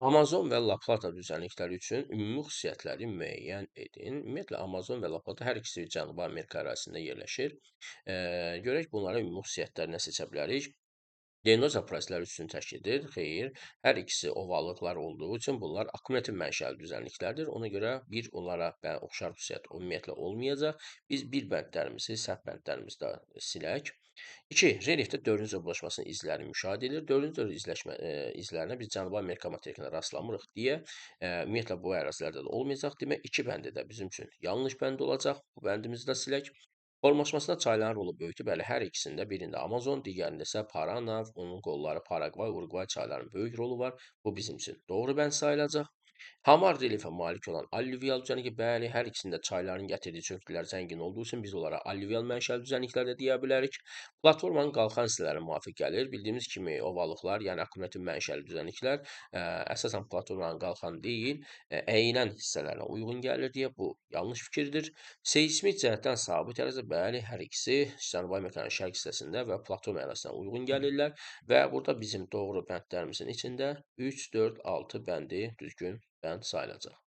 Amazon və Laplata düzənlikləri üçün ümumi xüsusiyyətləri müəyyən edin. Ümumiyyətlə, Amazon və Laplata hər ikisi Cənubi Amerika ərazisində yerləşir. Görək bunların ümumi xüsusiyyətlərini seçə bilərik. Diaqnoza prosesləri üstün təşkil edir. Xeyr, hər ikisi ovallıqlar olduğu üçün bunlar akkumulyativ mənşəli düzənliklərdir. Ona görə bir onlara oxşar xüsusiyyət ümumiyyətlə olmayacaq. Biz bir bəndlərimizi səhv bəndlərimizdə silək. 2. Relyefdə dördüncü zoblaşmasının izləri müşahidə edilir. Dördüncü dövr izlərinə biz Cənubi Amerika materikinə rastlamırıq deyə, ümumiyyətlə bu ərazilərdə də olmayacaq. Demək, 2 bəndi də bizim üçün yanlış bənd olacaq. Bu bəndimizi də silək. Formalaşmasında çayların rolu böyükdür. Bəli, hər ikisində birində Amazon, digərində isə Parana, onun qolları Paragvay, Uruqvay çaylarının böyük rolu var. Bu bizim üçün doğru bənd sayılacaq. Hamar relyefə malik olan allüvial düzənliyi, bəli, hər ikisində çayların gətirdiyi çöküntülər zəngin olduğu üçün biz onlara allüvial mənşəli düzənliklər də deyə bilərik. Platformanın qalxan hissələri müvafiq gəlir. Bildiyimiz kimi ovallıqlar, yəni akkumulyativ mənşəli düzənliklər əsasən platformanın qalxan deyil, əyilən hissələrinə uyğun gəlir deyə bu yanlış fikirdir. Seismik cəhətdən sabit ərazi, bəli, hər ikisi Cənubi Amerikanın şərq hissəsində və platform ərazisinə uyğun gəlirlər və burada bizim doğru bəndlərimizin içində 3, 4, 6 bəndi düzgün bənd sayılacaq.